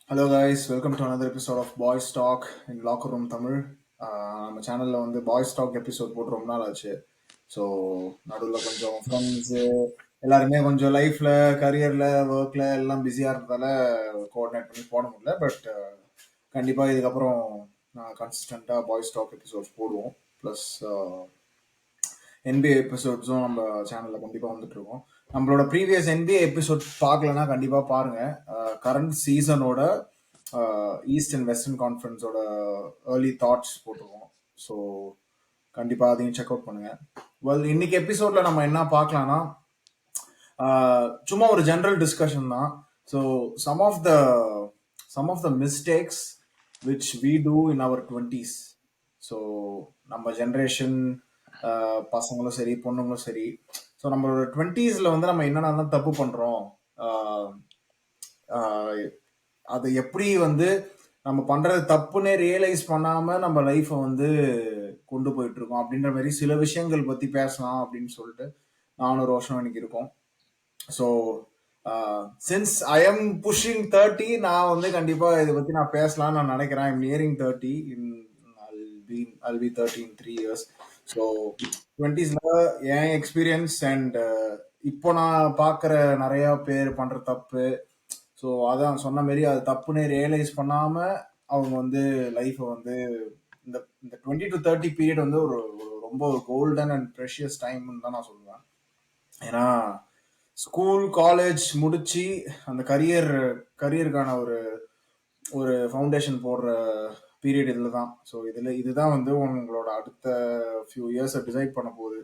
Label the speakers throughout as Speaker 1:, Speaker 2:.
Speaker 1: Hello guys, welcome to another episode of boys talk in locker room Tamil. நம்ம சேனலில் வந்து boys talk episode போட்டு ரொம்ப நாள் ஆச்சு. ஸோ நடுவில் கொஞ்சம் ஃப்ரெண்ட்ஸு எல்லாருமே கொஞ்சம் லைஃப்பில், கரியரில், ஒர்க்கில் எல்லாம் பிஸியாக இருந்ததால கோஆர்டினேட் பண்ணி போட முடியல. பட் கண்டிப்பாக இதுக்கப்புறம் நான் கன்சிஸ்டண்ட்டாக பாய்ஸ் டாக் எபிசோட்ஸ் போடுவோம். ப்ளஸ் NBA எபிசோட்ஸும் நம்ம சேனலில் கண்டிப்பாக வந்துட்டு இருக்கோம். நம்மளோட ப்ரீவியஸ் NBA எபிசோட் பார்க்கலன்னா கண்டிப்பாக பாருங்க. கரண்ட் சீசனோட ஈஸ்ட் அண்ட் வெஸ்டர்ன் கான்ஃபரன்ஸோட ஏர்லி தாட்ஸ் போட்டிருக்கோம். ஸோ கண்டிப்பாக அதையும் செக் அவுட் பண்ணுங்க. வெல், இன்னைக்கு எபிசோட்ல நம்ம என்ன பார்க்கலாம்னா சும்மா ஒரு ஜென்ரல் டிஸ்கஷன் தான். So some of the some of the mistakes which we do in our 20s. So நம்ம ஜென்ரேஷன் பசங்களும் சரி பொண்ணுங்களும் சரி, ஸோ நம்மளோட 20s வந்து நம்ம என்னென்ன தப்பு பண்றோம், அதை எப்படி வந்து நம்ம பண்றது தப்புன்னே ரியலைஸ் பண்ணாம நம்ம லைஃப்பை வந்து கொண்டு போயிட்டு இருக்கோம் அப்படின்ற மாதிரி சில விஷயங்கள் பத்தி பேசலாம் அப்படின்னு சொல்லிட்டு நானும் ரோஷனும் இன்னைக்கு இருக்கோம். So since I am pushing 30, நான் வந்து கண்டிப்பா இதை பத்தி நான் பேசலாம்னு நான் நினைக்கிறேன். I'm nearing 30 in I'll be 30 in 3 years. So 20ஸ்ல என் எக்ஸ்பீரியன்ஸ் அண்ட் இப்போ நான் பார்க்குற நிறைய பேர் பண்ற தப்பு. ஸோ அதான் சொன்ன மாரி அது தப்புன்னு ரியலைஸ் பண்ணாம அவங்க வந்து லைஃப்பை வந்து இந்த இந்த 20 to 30 பீரியட் வந்து ஒரு ரொம்ப ஒரு கோல்டன் அண்ட் ப்ரெஷியஸ் டைம்னு தான் நான் சொல்லுவேன். ஏன்னா ஸ்கூல் காலேஜ் முடிச்சு அந்த கரியருக்கான ஒரு ஒரு ஃபவுண்டேஷன் போடுற பீரியட் இதில் தான். ஸோ இதுதான் வந்து உங்களோட அடுத்த ஃபியூ இயர்ஸை டிசைட் பண்ண போகுது.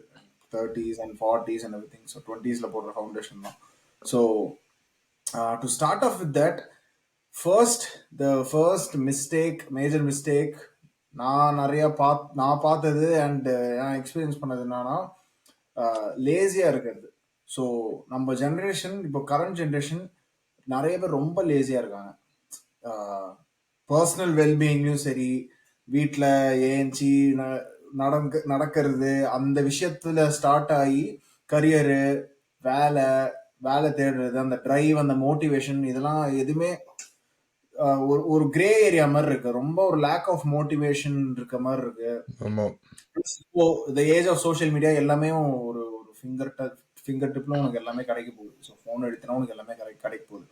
Speaker 1: 30s and 40s and everything. So 20ஸ்ல போடுற ஃபவுண்டேஷன் தான். So to start off with that, first mistake, major mistake நான் நிறைய நான் பார்த்தது அண்ட் நான் எக்ஸ்பீரியன்ஸ் பண்ணது என்னன்னா லேசியா இருக்கிறது. ஸோ நம்ம ஜென்ரேஷன், இப்போ கரண்ட் ஜென்ரேஷன் நிறைய பேர் ரொம்ப லேசியா இருக்காங்க. பர்சனல் வெல்பீயிங்லையும் சரி, வீட்டில் ஏஞ்சி நடக்கிறது, அந்த விஷயத்துல ஸ்டார்ட் ஆகி கரியரு, வேலை வேலை தேடுறது, அந்த டிரைவ், அந்த மோட்டிவேஷன், இதெல்லாம் எதுவுமே ஒரு ஒரு கிரே ஏரியா மாதிரி இருக்கு. ரொம்ப ஒரு லேக் ஆஃப் மோட்டிவேஷன் இருக்க மாதிரி இருக்கு. இப்போ இந்த ஏஜ் ஆஃப் சோஷியல் மீடியா எல்லாமே ஒரு ஒரு ஃபிங்கர் டிப்ல உனக்கு எல்லாமே கிடைக்க போகுது. ஸோ ஃபோன் எடுத்தினா உனக்கு எல்லாமே கிடைக்க போகுது.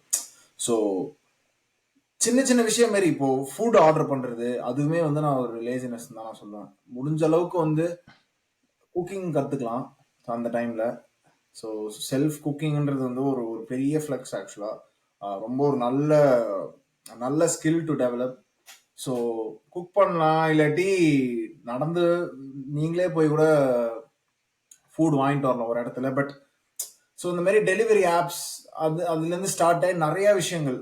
Speaker 1: ஸோ சின்ன சின்ன விஷயம் மாரி இப்போ ஃபுட் ஆர்டர் பண்றது, அதுவுமே வந்து நான் ஒரு லேசினஸ் தான் நான் சொல்லுவேன். முடிஞ்ச அளவுக்கு வந்து குக்கிங் கத்துக்கலாம் அந்த டைம்ல. ஸோ செல்ஃப் குக்கிங்ன்றது வந்து ஒரு ஒரு பெரிய ஃப்ளெக்ஸ் ஆக்சுவலா. ரொம்ப ஒரு நல்ல நல்ல skill to develop. So cook பண்ணலாம், இல்லாட்டி நடந்து நீங்களே போய் கூட ஃபுட் வாங்கிட்டு வரலாம் ஒரு இடத்துல. பட் ஸோ இந்த மாதிரி டெலிவரி ஆப்ஸ் அதுலேருந்து ஸ்டார்ட் ஆகி நிறைய விஷயங்கள்,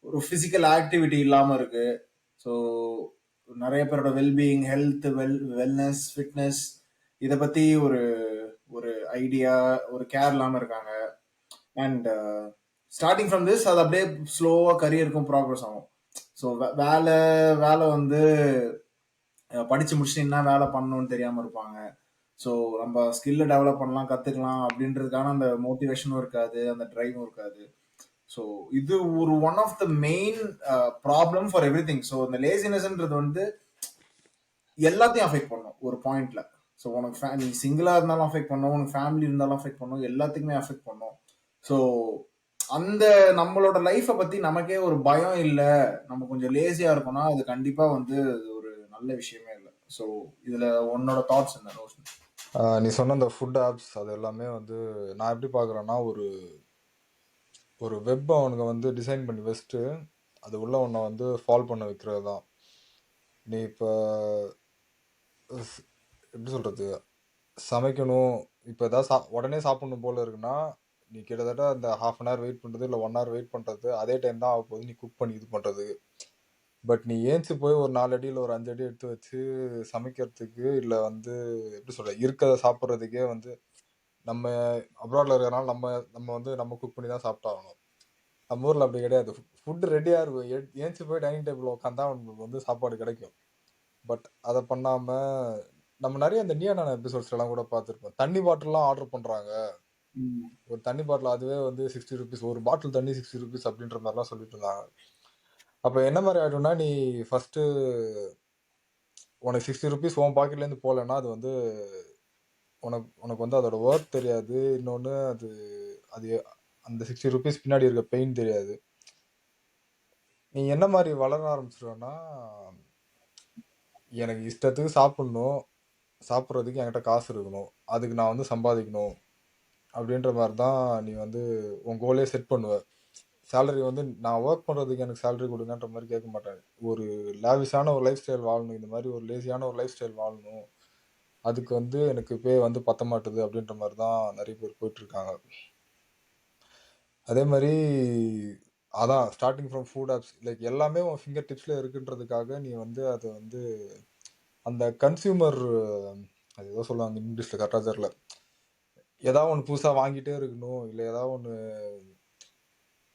Speaker 1: ஒரு ஃபிசிக்கல் ஆக்டிவிட்டி இல்லாமல் இருக்கு. ஸோ நிறைய பேரோட வெல்பீயிங், ஹெல்த், வெல்னஸ், ஃபிட்னஸ், இதை பற்றி ஒரு ஒரு ஐடியா, ஒரு கேர் இல்லாமல் இருக்காங்க. அண்ட் ஸ்டார்டிங் ஃப்ரம் திஸ் அது அப்படியே ஸ்லோவாக கரியருக்கும் ப்ராக்ரஸ் ஆகும். ஸோ வேலை வேலை வந்து படித்து முடிச்சுட்டு என்ன வேலை பண்ணணும்னு தெரியாமல் இருப்பாங்க. ஸோ நம்ம ஸ்கில்லை டெவலப் பண்ணலாம், கற்றுக்கலாம் அப்படின்றதுக்கான அந்த மோட்டிவேஷனும் இருக்காது, அந்த ட்ரைவும் இருக்காது. ஸோ இது ஒரு one of the main problem for every thing. So இந்த லேசினஸ்ன்றது வந்து எல்லாத்தையும் அஃபெக்ட் பண்ணும் ஒரு பாயிண்ட்ல. ஸோ உனக்கு நீ சிங்கிளா இருந்தாலும் அஃபெக்ட் பண்ணும், உனக்கு ஃபேமிலி இருந்தாலும் அஃபெக்ட் பண்ணும், எல்லாத்துக்குமே அஃபெக்ட் பண்ணும். ஸோ அந்த நம்மளோட லைஃப்பை பத்தி நமக்கே ஒரு பயம் இல்லை, நம்ம கொஞ்சம் லேசியா இருக்கோம்னா அது கண்டிப்பா வந்து ஒரு நல்ல விஷயமே இல்லை. ஸோ இதுல உன்னோட தாட்ஸ் என்ன ரோஷன்?
Speaker 2: நீ சொன்ன அந்த ஃபுட் ஆப்ஸ் அது எல்லாமே வந்து நான் எப்படி பார்க்குறேன்னா, ஒரு ஒரு வெப் அவனுங்க வந்து டிசைன் பண்ணி வச்சுட்டு அது உள்ள உன்னை வந்து ஃபால் பண்ண வைக்கிறது தான். நீ இப்போ எப்படி சொல்கிறது, சமைக்கணும், இப்போ ஏதாவது உடனே சாப்பிடணும் போல் இருக்குன்னா நீ கிட்டத்தட்ட அந்த ½ அன் ஹவர் வெயிட் பண்ணுறது இல்லை 1 hour வெயிட் பண்ணுறது அதே டைம் தான் ஆக போகுது நீ குக் பண்ணி இது பண்ணுறது. பட் நீ ஏஞ்சி போய் ஒரு 4 அடி இல்லை ஒரு 5 அடி எடுத்து வச்சு சமைக்கிறதுக்கு இல்லை வந்து எப்படி சொல்கிற இருக்கிறத சாப்பிட்றதுக்கே வந்து நம்ம அப்ராட்ல இருக்கிறனால நம்ம நம்ம வந்து நம்ம குக் பண்ணி தான் சாப்பிட்டாகணும். நம்ம ஊரில் அப்படி கிடையாது. ஃபுட்டு ரெடியாக இருக்கும், ஏஞ்சி போய் டைனிங் டேபிள் உட்காந்தா அவனுக்கு வந்து சாப்பாடு கிடைக்கும். பட் அதை பண்ணாமல் நம்ம நிறைய இந்த நீயான எபிசோட்ஸ்லாம் கூட பார்த்துருப்போம். தண்ணி பாட்டில்லாம் ஆர்டர் பண்ணுறாங்க,
Speaker 1: ம்.
Speaker 2: ஒரு தண்ணி பாட்டில் அதுவே வந்து 60 ருபீஸ், ஒரு பாட்டில் தண்ணி 60 ருபீஸ் அப்படின்ற மாதிரிலாம் சொல்லிட்டு இருந்தாங்க. அப்போ என்ன மாதிரி ஆயிடும்னா, நீ ஃபர்ஸ்ட் உனக்கு 60 ருபீஸ் உன் பாக்கெட்லேருந்து போகலன்னா அது வந்து உனக்கு உனக்கு வந்து அதோட ஒர்த் தெரியாது. இன்னொன்று அது அது அந்த 60 ருபீஸ் பின்னாடி இருக்க பெயின் தெரியாது. நீ என்ன மாதிரி வளர ஆரம்பிச்சிருவேன்னா, எனக்கு இஷ்டத்துக்கு சாப்பிடணும், சாப்பிட்றதுக்கு என்கிட்ட காசு இருக்கணும், அதுக்கு நான் வந்து சம்பாதிக்கணும் அப்படின்ற மாதிரி தான் நீ வந்து உன் கோலே செட் பண்ணுவ. சேலரி வந்து நான் ஒர்க் பண்ணுறதுக்கு எனக்கு சேலரி கொடுங்கன்ற மாதிரி கேட்க மாட்டேன். ஒரு லேவிஷான ஒரு லைஃப் ஸ்டைல் வாழணும், இந்த மாதிரி ஒரு லேசியான ஒரு லைஃப் ஸ்டைல் வாழணும், அதுக்கு வந்து எனக்கு பே வந்து பத்த மாட்டுது அப்படின்ற மாதிரி தான் நிறைய பேர் போயிட்டுருக்காங்க. அதே மாதிரி அதான் starting from food apps like எல்லாமே உன் ஃபிங்கர் டிப்ஸில் இருக்குன்றதுக்காக நீ வந்து அதை வந்து அந்த கன்சியூமர், அது ஏதோ சொல்லுவாங்க இங்கிலீஷில் கரெக்டாக தெரில, ஏதாவது ஒன்று புதுசாக வாங்கிட்டே இருக்கணும், இல்லை ஏதாவது ஒன்று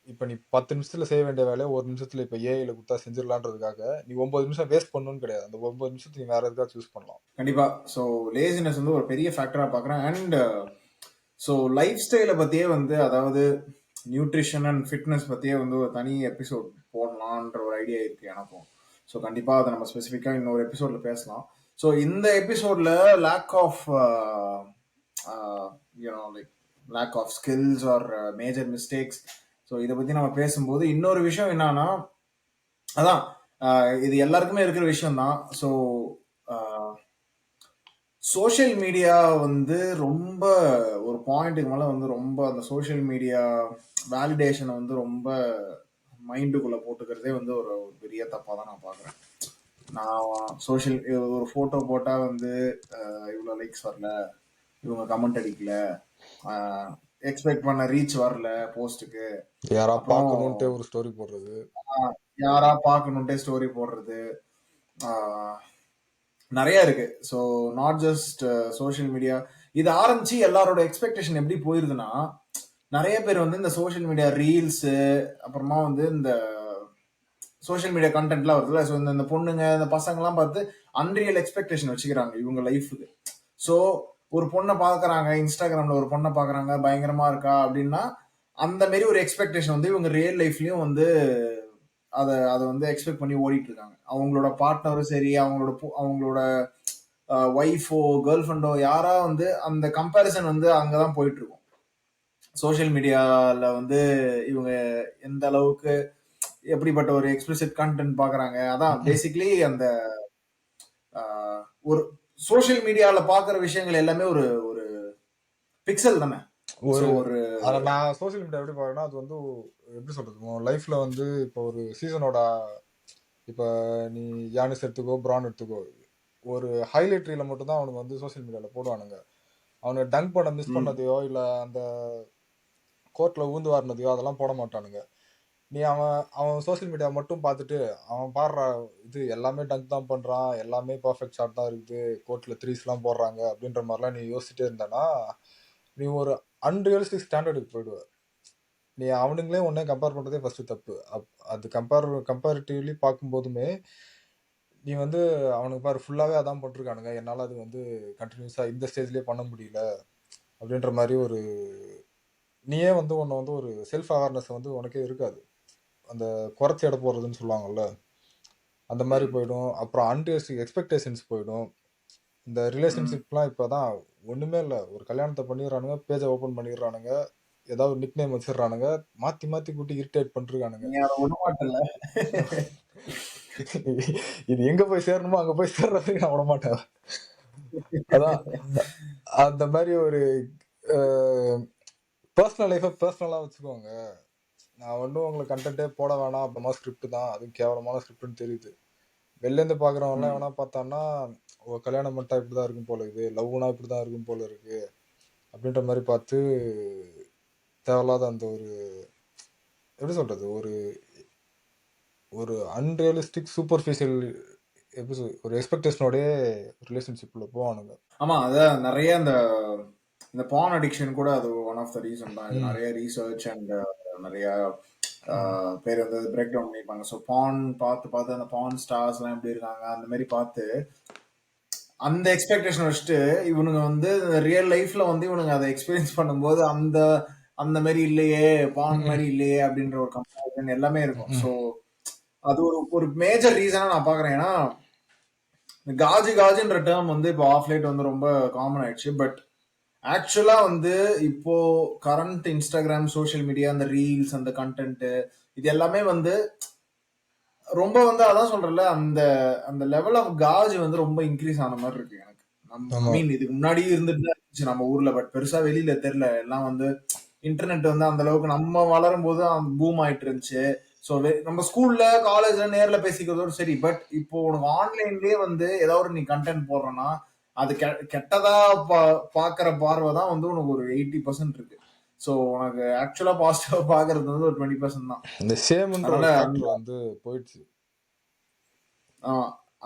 Speaker 2: இப்போ நீ 10 நிமிஷத்தில் செய்ய வேண்டிய வேலையை 1 நிமிஷத்தில் இப்போ ஏஐல கொடுத்தா செஞ்சிடலான்றதுக்காக நீ 9 நிமிஷம் வேஸ்ட் பண்ணணும்னு கிடையாது. அந்த 9 நிமிஷத்தை நீ வேற எதுக்காக சூஸ் பண்ணலாம்.
Speaker 1: கண்டிப்பா. ஸோ லேசினஸ் வந்து ஒரு பெரிய ஃபேக்டரா பார்க்குறேன். அண்ட் ஸோ லைஃப் ஸ்டைலை பற்றியே வந்து, அதாவது நியூட்ரிஷன் அண்ட் ஃபிட்னஸ் பற்றியே வந்து ஒரு தனி எபிசோட் போடலான்ற ஒரு ஐடியா இருக்குது எனக்கும். ஸோ கண்டிப்பாக அதை நம்ம ஸ்பெசிஃபிக்காக இன்னொரு எபிசோடில் பேசலாம். ஸோ இந்த எபிசோடில் lack of like lack of skills are major mistakes, so இதை பற்றி நம்ம பேசும்போது இன்னொரு விஷயம் என்னன்னா, அதான் இது எல்லாருக்குமே இருக்கிற விஷயம் தான். ஸோ சோஷியல் மீடியா வந்து ரொம்ப ஒரு பாயிண்ட்டுக்கு மேலே வந்து ரொம்ப அந்த சோஷியல் மீடியா வேலிடேஷனை வந்து ரொம்ப மைண்டுக்குள்ளே போட்டுக்கிறதே வந்து ஒரு பெரிய தப்பாக தான் நான் பார்க்குறேன். நான் சோஷியல் ஒரு ஃபோட்டோ போட்டால் வந்து இவ்வளோ லைக்ஸ் வரல, இவங்க கமெண்ட் அடிக்கல, எக்ஸ்பெக்ட் பண்ண ரீச் வரல போஸ்ட்டுக்கு,
Speaker 2: யாரா
Speaker 1: அப்புறம்
Speaker 2: பார்க்கணுன்ட்டு ஒரு ஸ்டோரி போடுறது,
Speaker 1: யாரா பார்க்கணுன்ட்டே ஸ்டோரி போடுறது, நிறைய இருக்கு. So not just social media. இது ஆரம்பிச்சு எல்லாரோட எக்ஸ்பெக்டேஷன் எப்படி போயிருதுன்னா, நிறைய பேர் வந்து இந்த சோஷியல் மீடியா ரீல்ஸ், அப்புறமா வந்து இந்த சோஷியல் மீடியா கண்டென்ட்லாம் வருதுல்ல, ஸோ இந்த பொண்ணுங்க இந்த பசங்கள்லாம் பார்த்து அன்ரியல் எக்ஸ்பெக்டேஷன் வச்சுக்கிறாங்க இவங்க லைஃபுக்கு. ஸோ ஒரு பொண்ணை பார்க்குறாங்க, இன்ஸ்டாகிராமில் ஒரு பொண்ணை பார்க்குறாங்க, பயங்கரமா இருக்கா அப்படின்னா, அந்த மாரி ஒரு எக்ஸ்பெக்டேஷன் வந்து இவங்க ரியல் லைஃப்லயும் வந்து அதை அதை வந்து எக்ஸ்பெக்ட் பண்ணி ஓடிட்டு இருக்காங்க. அவங்களோட பார்ட்னரும் சரி, அவங்களோட ஒய்ஃபோ கேர்ள் ஃப்ரெண்டோ யாரா வந்து அந்த கம்பேரிசன் வந்து அங்கதான் போயிட்டு இருக்கும். சோஷியல் மீடியால வந்து இவங்க எந்த அளவுக்கு எப்படிப்பட்ட ஒரு எக்ஸ்பிளிசிட் கண்டென்ட் பாக்குறாங்க, அதான் பேசிக்கலி அந்த ஒரு சோஷியல் மீடியால பாக்குற விஷயங்கள் எல்லாமே ஒரு ஒரு பிக்சல் தானே.
Speaker 2: ஒரு அதை நான் சோஷியல் மீடியா எப்படி பார்க்கறேன்னா, அது வந்து எப்படி சொல்றது, உன் லைஃப்ல வந்து இப்போ ஒரு சீசனோட, இப்போ நீ யானிஸ் எடுத்துக்கோ, பிரான் எடுத்துக்கோ, ஒரு ஹைலைட் ரீல மட்டும் தான் அவனுக்கு வந்து சோஷியல் மீடியாவில் போடுவானுங்க. அவனுக்கு டங்க் பண்ண மிஸ் பண்ணதையோ இல்லை அந்த கோர்ட்டில் ஊந்து வாரினதையோ அதெல்லாம் போட மாட்டானுங்க. நீ அவன் சோஷியல் மீடியா மட்டும் பார்த்துட்டு அவன் பாடுற இது எல்லாமே டங்க் தான் பண்ணுறான், எல்லாமே பர்ஃபெக்ட் ஷாட் தான் இருக்குது, கோர்ட்டில் த்ரீஸ்லாம் போடுறாங்க அப்படின்ற மாதிரிலாம் நீ யோசிச்சுட்டே இருந்தேன்னா நீ ஒரு அன்ரியலிஸ்டிக் ஸ்டாண்டர்டுக்கு போயிடுவ. நீ அவனுங்களே ஒன்னே கம்பேர் பண்ணுறதே ஃபஸ்ட்டு தப்பு. அது கம்பேரிட்டிவ்லி பார்க்கும்போதுமே நீ வந்து அவனுக்கு பாரு ஃபுல்லாகவே அதான் போட்டிருக்கானுங்க, என்னால் அது வந்து கண்டினியூஸாக இந்த ஸ்டேஜ்லேயே பண்ண முடியல அப்படின்ற மாதிரி ஒரு நீயே வந்து உன்னை வந்து ஒரு செல்ஃப் அவேர்னஸ் வந்து உனக்கே இருக்காது. அந்த குறைச்சி எடை போடுறதுன்னு சொல்லுவாங்கல்ல, அந்த மாதிரி போயிடும். அப்புறம் அன்ரியலிஸ்டிக் எக்ஸ்பெக்டேஷன்ஸ் போயிடும். இந்த ரிலேஷன்ஷிப்லாம் இப்போ தான் ஒன்றுமே இல்லை, ஒரு கல்யாணத்தை பண்ணிடுறானுங்க, பேஜை ஓப்பன் பண்ணிடுறானுங்க, ஏதாவது ஒரு நிக் நேம் வச்சிடறானுங்க, மாற்றி மாற்றி கூட்டி இரிட்டேட் பண்ணிருக்கானுங்க. இது எங்க போய் சேரணுமோ அங்க போய் சேர்றதுக்கு நான் விட மாட்டேன். அதான் அந்த மாதிரி ஒரு பர்சனல் லைஃபை பர்சனலாக வச்சுக்கோங்க. நான் ஒன்றும் உங்களுக்கு கண்டென்ட்டே போட வேணாம், அப்புறமா ஸ்கிரிப்ட் தான், அதுவும் கேவலமான ஸ்கிரிப்ட்னு தெரியுது. வெளிலேருந்து பார்க்குறவங்களாம் எவனா பார்த்தான்னா, ஓ கல்யாணம் பண்ணிட்டா இப்படி தான் இருக்கும் போல இருக்குது, லவ்னா இப்படி தான் இருக்கும் போல இருக்கு அப்படின்ற மாதிரி பார்த்து தேவையில்லாத அந்த ஒரு எப்படி சொல்றது, ஒரு ஒரு அன்ரியலிஸ்டிக் சூப்பர்ஃபிஷியல் எப்படி ஒரு எக்ஸ்பெக்டேஷனோடய ரிலேஷன்ஷிப்பில் போவானுங்க.
Speaker 1: ஆமா, அதான் நிறைய இந்த பான் அடிக்ஷன் கூட அது ஒன் ஆஃப் த ரீசன் தான். இது நிறைய ரீசர்ச் அண்ட் நிறைய பேர் வந்து பிரேக் டவுன் பண்ணிப்பாங்க. ஸோ பான் பார்த்து பார்த்து அந்த பான் ஸ்டார்ஸ்லாம் எப்படி இருக்காங்க அந்த மாதிரி பார்த்து அந்த எக்ஸ்பெக்டேஷன் வச்சுட்டு இவனுங்க வந்து ரியல் லைஃப்ல வந்து இவனுங்க அதை எக்ஸ்பீரியன்ஸ் பண்ணும்போது அந்த அந்த மாதிரி இல்லையே, பான்
Speaker 2: ம்,
Speaker 1: மாதிரி இல்லையே அப்படின்ற ஒரு கம்பேரிசன் எல்லாமே இருக்கும்.
Speaker 2: ம்.
Speaker 1: ஸோ அது ஒரு ஒரு மேஜர் ரீசனா நான் பாக்குறேன். ஏன்னா காஜி காஜின்ற டேர்ம் வந்து இப்போ ஆஃப் லைட் வந்து ரொம்ப காமன் ஆயிடுச்சு. பட் ஆக்சுவலா வந்து இப்போ கரண்ட் இன்ஸ்டாகிராம், சோஷியல் மீடியா, அந்த ரீல்ஸ், அந்த கண்டென்ட் இது எல்லாமே வந்து ரொம்ப வந்து அதான் சொல்றேன்ல, அந்த அந்த லெவல் ஆஃப் காஜ் வந்து ரொம்ப இன்க்ரீஸ் ஆன மாதிரி இருக்கு எனக்கு. ஐ
Speaker 2: ஆமா.
Speaker 1: மீன் இதுக்கு முன்னாடியே இருந்துட்டு தான் இருந்துச்சு நம்ம ஊர்ல. பட் பெருசா வெளியில தெரியல. எல்லாம் வந்து இன்டர்நெட் வந்து அந்த அளவுக்கு நம்ம வளரும் போது பூம் ஆயிட்டு இருந்துச்சு. ஸோ நம்ம ஸ்கூல்ல காலேஜ்ல நேர்ல பேசிக்கிறதோட சரி. பட் இப்போ உனக்கு ஆன்லைன்லயே வந்து ஏதாவது ஒரு நீ கண்டென்ட் போடுறனா அது கெட்டதா பாக்குற பார்வை தான் வந்து உனக்கு ஒரு 80% இருக்கு. ஸோ உனக்கு ஆக்சுவலா பாசிட்டிவா பாக்குறது வந்து ஒரு 20% தான்.
Speaker 2: இந்த சேம்ன்ற
Speaker 1: அதனால
Speaker 2: ஒரு
Speaker 1: அந்த
Speaker 2: ஃபேக்டர் வந்து போயிடுச்சு.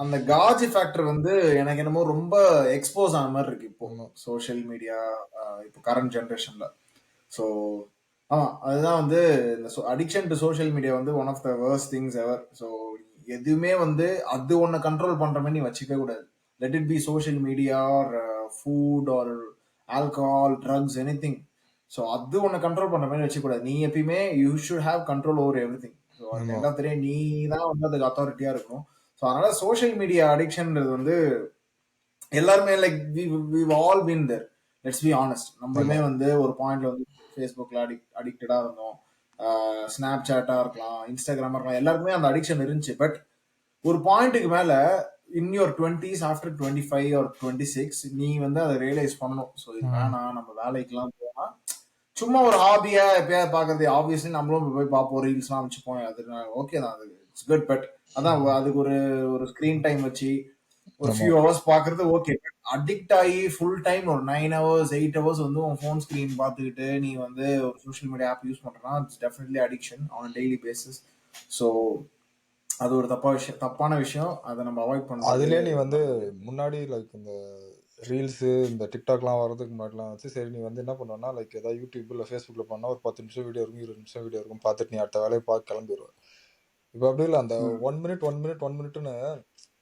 Speaker 1: அந்த காஜி ஃபேக்டர் வந்து எனக்கு என்னமோ ரொம்ப எக்ஸ்போஸ் ஆன மாதிரி இருக்கு இப்போ
Speaker 2: ஆமா.
Speaker 1: சோஷியல் மீடியா, இப்போ கரண்ட் ஜென்ரேஷன்ல. ஸோ ஆமா அதுதான் வந்து இந்த அடிக்ஷன் டு சோஷியல் மீடியா வந்து one of the worst things ever. So எதுவுமே வந்து அது ஒன்றை கண்ட்ரோல் பண்ற மாதிரி நீ வச்சுக்கவே கூடாது. Let it be social media or food or alcohol, drugs, any thing. So அது ஒன்றை கண்ட்ரோல் பண்ற மாதிரி வச்சுக்கூடாது. நீ எப்பயுமே you should have control over every thing. So at
Speaker 2: ஆமா.
Speaker 1: எண்ட் ஆஃப் த டே நீ தான் வந்து அதுக்கு அத்தாரிட்டியா இருக்கணும். ஸோ அதனால சோஷியல் மீடியா அடிக்ஷன்ன்றது வந்து எல்லாருமே like we all been there. Let's be honest.
Speaker 2: ஆமா.
Speaker 1: நம்மளுமே வந்து ஒரு பாயிண்ட்ல வந்து ஃபேஸ்புக்ல அடிக்டடா இருந்தோம். ஸ்னாப் சாட்டா இருக்கலாம், இன்ஸ்டாகிராமா இருக்கலாம், எல்லாருக்குமே அந்த அடிக்ஷன் இருந்துச்சு. பட் ஒரு பாயிண்ட்டுக்கு மேல in your 20s after 25 R 26 நீ வந்து அதை ரியலைஸ் பண்ணணும். ஸோ இது
Speaker 2: ம்.
Speaker 1: வேணாம், நம்ம வேலைக்கெல்லாம் போனா சும்மா ஒரு ஹாபியா எப்பயாவது பாக்குறது. ஆப்வியஸ்லி நம்மளும் போய் பார்ப்போம், ரீல்ஸ்லாம் அமைச்சுப்போம். அது ஓகே தான், அது இட்ஸ் குட். பட் அதான் அதுக்கு ஒரு ஒரு ஸ்கிரீன் டைம் வச்சு ஒரு
Speaker 2: ஆமா.
Speaker 1: ஃபியூ ஹவர்ஸ் பாக்குறது ஓகே. அடிக்ட் ஆகி ஃபுல் டைம் ஒரு 9 ஹவர்ஸ் 8 ஹவர்ஸ் வந்து உன் ஃபோன் ஸ்கிரீன் பார்த்துக்கிட்டு நீ வந்து ஒரு சோஷியல் மீடியா ஆப் யூஸ் பண்றனா it's definitely addiction on daily basis. So அது ஒரு தப்பான விஷயம். அதை நம்ம அவாய்ட் பண்றது
Speaker 2: அதுலயே நீ வந்து
Speaker 1: நல்லது.
Speaker 2: முன்னாடி லைக் இந்த ரீல்ஸு, இந்த டிக்டாக்லாம் வரதுக்கு முன்னாடிலாம் வச்சு சரி நீ வந்து என்ன பண்ணுவேன்னா, லைக் ஏதாவது யூடியூப் இல்லை ஃபேஸ்புக்ல பண்ணா ஒரு 10 நிமிஷம் வீடியோ இருக்கும், 20 நிமிஷம் வீடியோ இருக்கும். பார்த்துட்டு நீ அடுத்த வேலையை பார்த்து கிளம்பிடுவேன். இப்போ அப்படி இல்லை, அந்த
Speaker 1: ம்.
Speaker 2: 1 மினிட் 1 மினிட் 1 மினிட்னு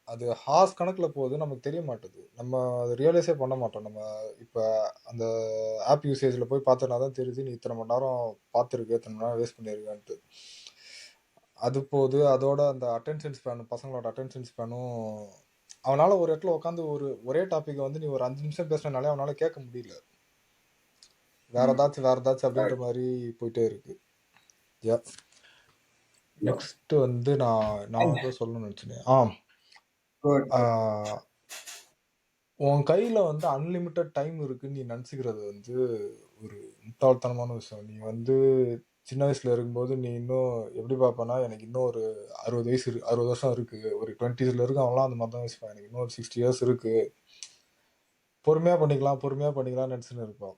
Speaker 2: அது ஹார்ஸ் கணக்கில் போகுது, நமக்கு தெரிய மாட்டுது. நம்ம அதை ரியலைஸே பண்ண மாட்டோம். நம்ம இப்போ அந்த ஆப் யூசேஜில் போய் பார்த்தனா தான் தெரியுது நீ இத்தனை மணி நேரம் பார்த்துருக்கு, இத்தனை மணி நேரம் வேஸ்ட் பண்ணியிருக்கேன்ட்டு. அது போகுது. அதோட அந்த அட்டென்ஷன் ஸ்பேன், பசங்களோட அட்டென்ஷன் ஸ்பேனும் அவனால ஒரு இடத்துல உட்காந்து ஒரே டாபிக் வந்து நீ ஒரு 5 நிமிஷம் பேசினாலே அவனால கேட்க முடியல. வேற ஏதாச்சும் அப்படின்ற மாதிரி போயிட்டே இருக்கு. நெக்ஸ்ட் வந்து நான் ஏதோ சொல்லணும்னு நினைச்சேன். உன் கையில வந்து அன்லிமிட்டட் டைம் இருக்குன்னு நீ நினச்சிக்கிறது வந்து ஒரு முட்டாள்தனமான விஷயம். நீ வந்து சின்ன வயசுல இருக்கும்போது நீ இன்னும் எப்படி பார்ப்பனா, எனக்கு இன்னும் ஒரு 60 வயசு 60 வருஷம் இருக்கு, ஒரு 20ஸ்ல இருக்கு அவன்லாம் அந்த மாதிரி தான் யோசிப்பான். எனக்கு இன்னும் ஒரு 60 இயர்ஸ் இருக்கு, பொறுமையா பண்ணிக்கலாம்னு நினச்சின்னு இருப்போம்.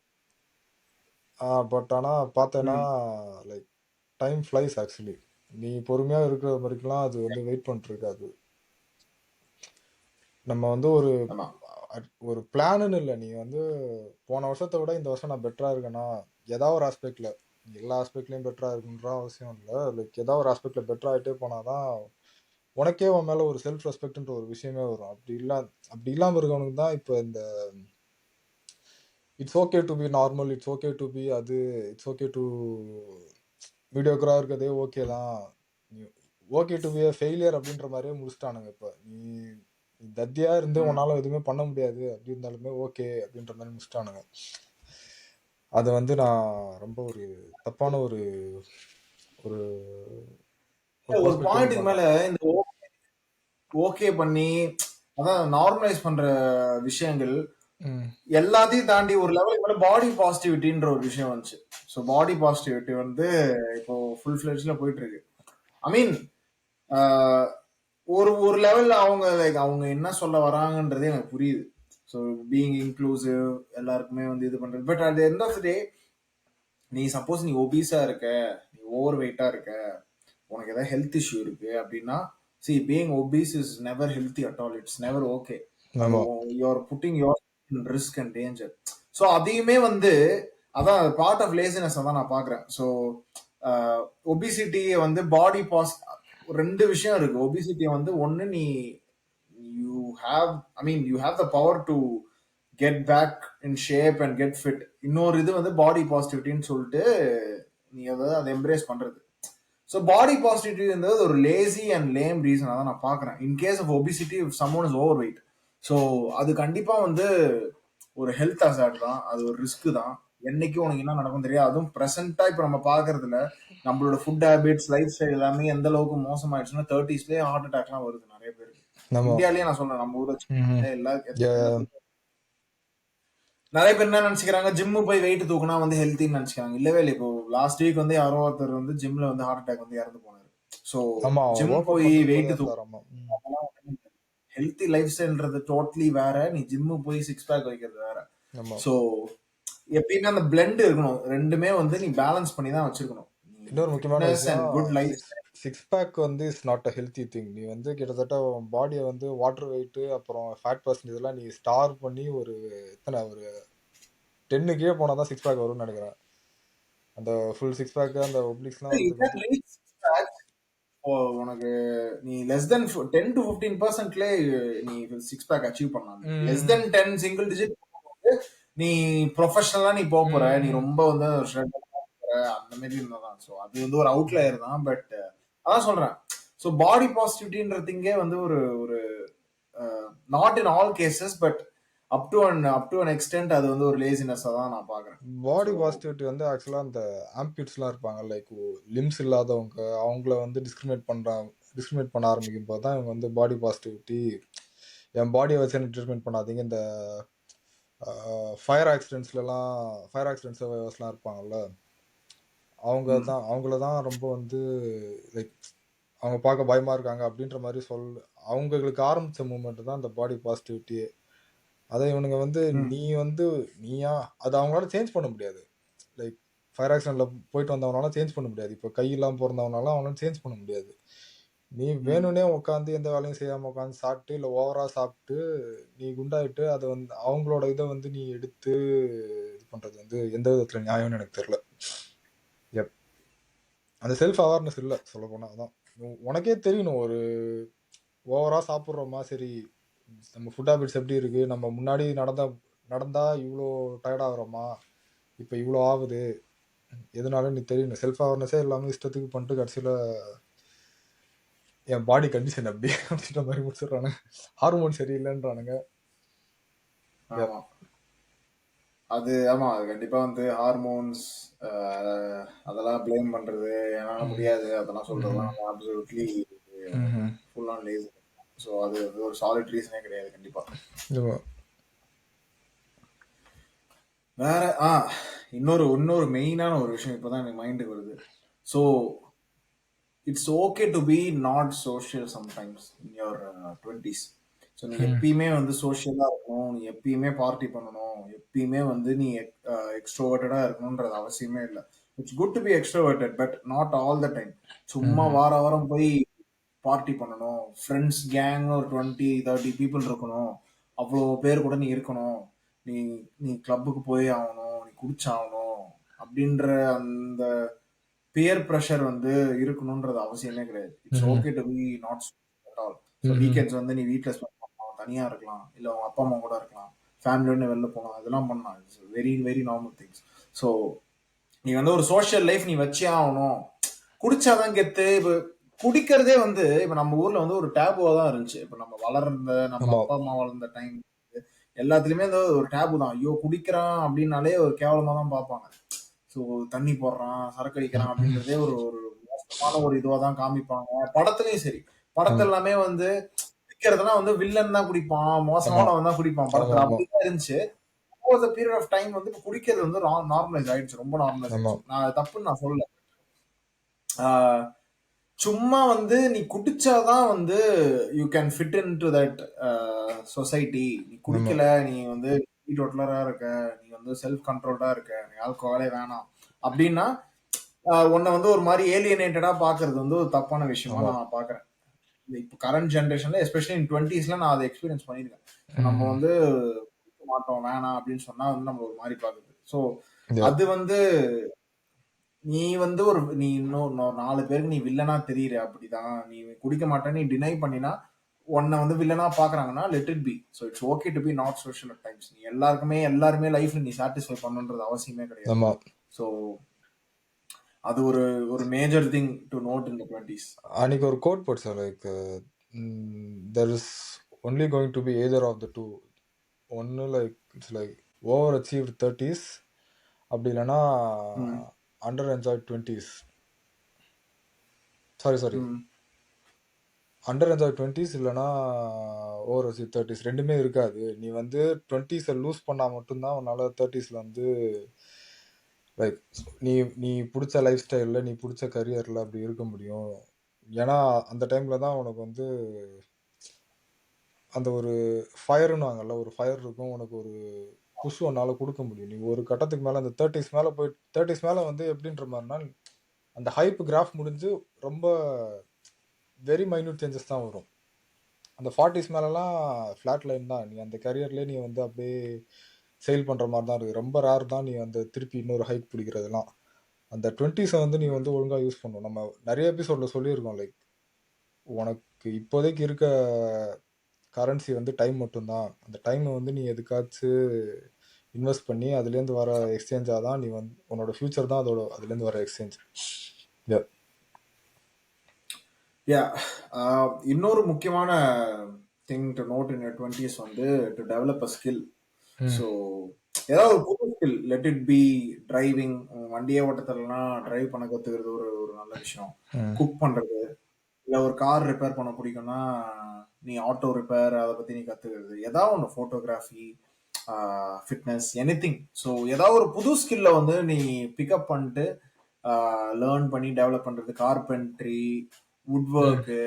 Speaker 2: பட் ஆனால் பார்த்தேன்னா லைக் டைம் ஃப்ளைஸ் ஆக்சுவலி. நீ பொறுமையாக இருக்கிற வரைக்கும்லாம் அது வந்து வெயிட் பண்ணிட்டு இருக்காது. நம்ம வந்து ஒரு பிளான்னு இல்லை. நீ வந்து போன வருஷத்தை விட இந்த வருஷம் நான் பெட்டராக இருக்கேன்னா ஏதாவது ஒரு ஆஸ்பெக்டில், எல்லா ஆஸ்பெக்ட்லேயும் பெட்டராக இருக்குன்ற அவசியம் இல்லை. லைக் ஏதாவது ஒரு ஆஸ்பெக்டில் பெட்டர் ஆகிட்டே போனால் தான் உனக்கே உன் மேலே ஒரு செல்ஃப் ரெஸ்பெக்ட்ன்ற ஒரு விஷயமே வரும். அப்படி இல்லாமல் இருக்கவனுக்கு தான் இப்போ இந்த it's okay to be normal, it's okay to be அது, இட்ஸ் ஓகே டு மீடியோக்கராக இருக்கிறதே ஓகே தான், ஓகே டு பி ஃபெயிலியர் அப்படின்ற மாதிரியே முடிச்சிட்டானுங்க. இப்போ நீ தத்தியா இருந்து உன்னால எதுவுமே பண்ண முடியாது அப்படி இருந்தாலுமே ஓகே அப்படின்ற மாதிரி முடிச்சிட்டானுங்க. அது வந்து நான் ரொம்ப ஒரு தப்பான ஒரு ஒரு
Speaker 1: ஒரு பாயிண்ட்டுக்கு மேல இந்த ஓகே பண்ணி அதான் நார்மலைஸ் பண்ற விஷயங்கள் எல்லாத்தையும் தாண்டி ஒரு லெவலுக்கு மேல பாடி பாசிட்டிவிட்டின்ற ஒரு விஷயம் வந்துச்சு. ஸோ பாடி பாசிட்டிவிட்டி வந்து இப்போ ஃபுல் ஃபிளெட்ஜ்ல போயிட்டு இருக்கு. ஐ மீன் ஒரு ஒரு லெவல்ல அவங்க லைக் அவங்க என்ன சொல்ல வராங்கன்றதே எனக்கு புரியுது. ஸோ பீயிங் இன்க்ளூசிவ், எல்லாருக்குமே வந்து இது பண்றது. But at end of the day நீ சப்போஸ் நீ ஒபீஸா இருக்க, நீ ஓவர் வெயிட்டா இருக்க, உனக்கு ஏதாவது ஹெல்த் இஷ்யூ இருக்கு அப்படின்னா, C being obese is never healthy at all. It's never okay. You are pudding your in risk and danger. So அதையுமே வந்து அதான் பார்ட் ஆஃப் லேசினஸ் தான் நான் பாக்குறேன். ஸோ ஒபிசிட்டியை வந்து பாடி ரெண்டு விஷயம் இருக்கு. ஒபிசிட்டியை வந்து ஒன்னு நீ you have, I mean, you have the power to get back in shape and get fit. இன்னொரு இது வந்து பாடி பாசிட்டிவிட்டின்னு சொல்லிட்டு நீ அதை எம்ப்ரேஸ் பண்றது. ஸோ பாடி பாசிட்டிவிட்டின்றது ஒரு லேசி அண்ட் லேம் ரீசனாக தான் நான் பார்க்குறேன். In case of obesity someone is overweight, so அது கண்டிப்பாக வந்து ஒரு ஹெல்த் அசார்ட் தான், அது ஒரு ரிஸ்க் தான். என்னைக்கு உனக்கு என்ன நடக்கும் தெரியாது. அதுவும் ப்ரெசென்ட்டா இப்போ நம்ம பார்க்கறதுல நம்மளோட ஃபுட் ஹேபிட்ஸ், லைஃப் ஸ்டைல் எல்லாமே எந்த அளவுக்கு மோசமாயிடுச்சுன்னா 30ஸ்லேயே ஹார்ட் அட்டாக்லாம் வருது நிறைய பேருக்கு.
Speaker 2: நம்ம
Speaker 1: இந்தியாலயே நான் சொல்றேன், நம்ம ஊரை
Speaker 2: ம்ஹும்.
Speaker 1: எல்லா
Speaker 2: Yeah.
Speaker 1: நிறைய பேர் என்ன நினைச்சுக்கிறாங்க, ஜிம்மு போய் வெயிட் தூக்குனா வந்து ஹெல்த்தின்னு நினைச்சுக்கிறாங்க. இல்லவே இல்லை. இப்போ லாஸ்ட் வீக் வந்து யாரோ ஒருத்தர் வந்து ஜிம்ல வந்து ஹார்ட் அட்டாக் வந்து இறந்து போனாரு. ஸோ
Speaker 2: ஆமா
Speaker 1: ஜிம்
Speaker 2: ஒர்க் அவுட்
Speaker 1: போய்
Speaker 2: பண்றது
Speaker 1: வெயிட்
Speaker 2: போதே
Speaker 1: தூக்கு,
Speaker 2: சார். ஆமா.
Speaker 1: ஹெல்த்தி லைஃப் ஸ்டைல்ன்றது டோட்டலி வேற. நீ ஜிம்மு போய் சிக்ஸ் பேக் வைக்கிறது வேற.
Speaker 2: ஆமா.
Speaker 1: ஸோ எப்பயுமே அந்த பிளெண்ட் இருக்கணும். ரெண்டுமே வந்து நீ பேலன்ஸ் பண்ணி தான் வச்சிருக்கணும்.
Speaker 2: இன்னொரு முக்கியமான விஷயம்,
Speaker 1: குட் லைஃப்
Speaker 2: சிக்ஸ் பேக் வந்து is not a healthy thing. நீ வந்து கிட்டத்தட்ட பாடியை வந்து வாட்டர் வெயிட் அப்புறம் ஃபேட் பர்சன்டேஜ் எல்லாம் நீ ஸ்டார் பண்ணி ஒரு எத்தனை ஒரு 10 கீழே போனால் தான் சிக்ஸ் பேக் வரும்னு நினைக்கிறேன். அந்த ஃபுல் சிக்ஸ் பேக் அந்த ஒப்ளிக்ஸ்லாம் வந்து
Speaker 1: உனக்கு நீ லெஸ் தென் 10 to 15%ல நீ சிக்ஸ் பேக் அச்சீவ் பண்ணலாம். லெஸ் தென் 10 சிங்கிள் டிஜிட் நீ ப்ரொஃபஷனலா நீ போற, நீ ரொம்ப வந்து அந்த மாதிரி இருந்தாதான். ஸோ அது வந்து ஒரு அவுட்லயர் தான். பட் அதான் சொல்றேன். ஸோ பாடி பாசிட்டிவிட்டின்றதுங்கே வந்து ஒரு ஒரு not in all cases, but up to an extent அது வந்து ஒரு லேசினஸா தான் நான் பாக்குறேன்.
Speaker 2: பாடி பாசிட்டிவிட்டி வந்து ஆக்சுவலாக அந்த ஆம்பியூட்ஸ்லாம் இருப்பாங்க, லைக் லிம்ஸ் இல்லாதவங்க, அவங்கள வந்து டிஸ்கிரிமினேட் பண்ண ஆரம்பிக்கும் போது தான் இவங்க வந்து பாடி பாசிட்டிவிட்டி, என் பாடியை வச்சு என்ன ட்ரீட்மெண்ட் பண்ணாதீங்க. இந்த ஃபயர் ஆக்சிடென்ட் சர்வைவர்ஸ்லாம் இருப்பாங்கல்ல, அவங்கள தான் ரொம்ப வந்து லைக் அவங்க பார்க்க பயமா இருக்காங்க அப்படின்ற மாதிரி அவங்களுக்கு ஆரம்பிச்ச மூமெண்ட் தான் இந்த பாடி பாசிட்டிவிட்டியே. அதை இவனுங்க வந்து நீயா அதை அவங்களால சேஞ்ச் பண்ண முடியாது. லைக் ஃபயர் ஆக்சிடென்ட்ல போயிட்டு வந்தவனால சேஞ்ச் பண்ண முடியாது. இப்போ கையெல்லாம் பிறந்தவனால அவனால சேஞ்ச் பண்ண முடியாது. நீ வேணும்னே உட்காந்து எந்த வேலையும் செய்யாம உட்காந்து சாப்பிட்டு இல்லை ஓவரா சாப்பிட்டு நீ குண்டாயிட்டு அதை வந்து அவங்களோட இதை வந்து நீ எடுத்து இது பண்றது வந்து எந்த விதத்துல நியாயம்னு எனக்கு தெரியல. எப் அந்த செல்ஃப் அவேர்னஸ் இல்லை சொல்ல போனா. அதான் உனக்கே தெரியணும், ஒரு ஓவரா சாப்பிட்றோமா, சரி நம்ம ஃபுட் ஹேபிட்ஸ் எப்படி இருக்கு, நம்ம முன்னாடி நடந்தா இவ்வளோ டயர்ட் ஆகுறோமா, இப்போ இவ்வளோ ஆகுது, எதனால நீ தெரியணும். செல்ஃப் அவேர்னஸே எல்லாமே இஷ்டத்துக்கு பண்ணிட்டு கடைசியில் என் பாடி கண்டிஷன் அப்படி அப்படின்ற மாதிரி முடிச்சிடுறானுங்க. ஹார்மோன் சரியில்லைன்றானுங்க.
Speaker 1: அது ஆமா, அது கண்டிப்பா வந்து ஹார்மோன்ஸ் அதெல்லாம் பிளேம் பண்றது, என்னால முடியாது அதெல்லாம் சொல்றதுலாம் absolutely full on lazy. So அது ஒரு சாலிட் ரீசனே கிடையாது கண்டிப்பா. வேற இன்னொரு மெயினான ஒரு விஷயம் இப்போதான் எனக்கு மைண்டுக்கு வருது. So it's okay to be not social sometimes in your 20s. So நீ எப்பயுமே வந்து சோஷியலா இருக்கணும், நீ எப்பயுமே பார்ட்டி பண்ணணும், எப்பயுமே வந்து நீ எக்ஸ்ட்ரோவர்டடா இருக்கணும்ன்றது அவசியமே இல்லை. It's good to be extroverted, but not all the time. சும்மா வார வாரம் போய் பார்ட்டி பண்ணணும், ஃப்ரெண்ட்ஸ் கேங் ஒரு 20-30 பீப்புள் இருக்கணும், அவ்வளோ பேர் கூட நீ இருக்கணும், நீ நீ கிளப்புக்கு போய் ஆகணும், நீ குடிச்சாகணும் அப்படின்ற அந்த பியர் ப்ரெஷர் வந்து இருக்கணும்ன்றது அவசியமே கிடையாது. It's okay to be not at all. So weekends வந்து நீ வீட்டில் ஸ்பெண்ட் பண்ணலாம், தனியா இருக்கலாம், இல்லை உங்க அப்பா அம்மா கூட இருக்கலாம், ஃபேமிலியோட வெளில போகலாம், அதெல்லாம் பண்ணலாம். It's very very normal things. So நீ வந்து ஒரு சோஷியல் லைஃப் நீ வச்சே ஆகணும், குடிச்சாதான் கெத்து. இப்போ குடிக்கிறதே வந்து இப்போ நம்ம ஊர்ல வந்து ஒரு டேபுவா தான் இருந்துச்சு. இப்போ நம்ம நம்ம அப்பா அம்மா வளர்ந்த டைம் எல்லாத்துலயுமே ஒரு டேபு தான். ஐயோ குடிக்கிறான் அப்படின்னாலே ஒரு கேவலமா தான் பார்ப்பாங்க. ஸோ தண்ணி போடுறான், சரக்கு அடிக்கிறான் அப்படின்றதே ஒரு ஒரு மோசமான ஒரு இதுவா தான் காமிப்பாங்க. படத்துலயும் சரி, படத்துல எல்லாமே வந்து குடிக்கிறதுலாம் வந்து வில்லன் தான் குடிப்பான், மோசமானவன் தான் குடிப்பான் படத்துல, அப்படிதான் இருந்துச்சு. Over the period of time வந்து குடிக்கிறது வந்து நார்மலைஸ் ஆயிடுச்சு, ரொம்ப நார்மலைஸ் ஆயிடுச்சு. நான் தப்புன்னு நான் சொல்லல. சும்மா வந்து நீ குடிச்சாதான் வந்து you can fit in to that society. நீ குடிக்கல, நீ வந்து டோட்டலரா இருக்க, நீ வந்து செல்ஃப் கண்ட்ரோல்டா இருக்க, நீ ஆல்கோஹாலே வேணாம் அப்படின்னா உன்னை வந்து ஒரு மாதிரி ஏலியனேட்டடா பாக்குறது வந்து ஒரு தப்பான விஷயமா நான் பாக்குறேன். இப்போ கரண்ட் ஜென்ரேஷன்ல எஸ்பெஷலி இன் 20ஸ்ல நான் அதை எக்ஸ்பீரியன்ஸ் பண்ணியிருக்கேன். நம்ம வந்து மாட்டோம் வேணாம் அப்படின்னு சொன்னா வந்து நம்ம ஒரு மாதிரி பாக்குறது. ஸோ அது வந்து நீ வந்து நீ இன்னும் 4 பேருக்கு நீ வில்லனா தெரியுற, அப்படிதான் நீ குடிக்க மாட்டேன்னு நீ டினை பண்ணினா உன்னை வந்து வில்லனா பாக்குறாங்கன்னா let it be. So it's okay to be not social at times. நீ எல்லாருமே லைஃப்ல நீ சாட்டிஸ்ஃபை பண்ணுன்றது அவசியமே கிடையாது.
Speaker 2: ஆமா.
Speaker 1: ஸோ அது ஒரு ஒரு major thing to note in the 20s.
Speaker 2: அன்னைக்கு ஒரு கோட் போட்டு like there is only going to be either of the two. ஒன்று like it's like over achieved 30s, அப்படி இல்லைன்னா
Speaker 1: hmm
Speaker 2: under enjoy 20s. Sorry
Speaker 1: hmm
Speaker 2: under enjoy 20s இல்லைன்னா over achieve 30s, ரெண்டுமே இருக்காது. நீ வந்து 20s லூஸ் பண்ணா மட்டும்தான் உன்னால 30sல வந்து லைக் நீ நீ பிடிச்ச லைஃப் ஸ்டைலில் நீ பிடிச்ச கரியரில் அப்படி இருக்க முடியும். ஏன்னா அந்த டைமில் தான் உனக்கு வந்து அந்த ஒரு ஃபயர்னுவாங்கல்ல, ஒரு ஃபயர் இருக்கும், உனக்கு ஒரு புஷ் உன்னால் கொடுக்க முடியும். நீ ஒரு கட்டத்துக்கு மேலே அந்த 30s மேலே போய் 30s மேலே வந்து எப்படின்ற மாதிரினா அந்த ஹைப் கிராஃப் முடிஞ்சு ரொம்ப வெரி மைன்யூட் சேஞ்சஸ் தான் வரும். அந்த 40s மேலலாம் ஃப்ளாட் லைன் தான். நீ அந்த கரியர்லேயே நீ வந்து அப்படியே சேல் பண்ணுற மாதிரி தான் இருக்குது. ரொம்ப ரேர் தான் நீ வந்து திருப்பி இன்னொரு ஹைக் பிடிக்கிறதுலாம். அந்த 20s வந்து நீ வந்து ஒழுங்காக யூஸ் பண்ணணும். நம்ம நிறைய எபிசோடில் சொல்லியிருக்கோம் லைக் உனக்கு இப்போதைக்கு இருக்க கரன்சி வந்து டைம் மட்டும்தான். அந்த டைமை வந்து நீ எதுக்காச்சும் இன்வெஸ்ட் பண்ணி அதுலேருந்து வர எக்ஸ்சேஞ்சாக தான் நீ வந்து உன்னோட ஃபியூச்சர் தான் அதுலேருந்து வர எக்ஸ்சேஞ்ச்.
Speaker 1: யா இன்னொரு முக்கியமான thing to note in 20s வந்து to develop a skill. So ஏதாவது ஒரு புது skill, let it B driving. வண்டியே ஓட்டத்துலனா டிரைவ் பண்ண கற்றுக்கிறது ஒரு ஒரு நல்ல விஷயம். குக் பண்ணுறது, இல்லை ஒரு கார் ரிப்பேர் பண்ண பிடிக்கும்னா நீ ஆட்டோ ரிப்பேர் அதை பற்றி நீ கற்றுக்கிறது. ஏதாவது ஒன்று, ஃபோட்டோகிராஃபி, ஃபிட்னஸ், எனிதிங். ஸோ ஏதாவது ஒரு புது ஸ்கில்ல வந்து நீ பிக்கப் பண்ணிட்டு லேர்ன் பண்ணி டெவலப் பண்ணுறது. கார்பென்ட்ரி, வுட் ஒர்க்கு,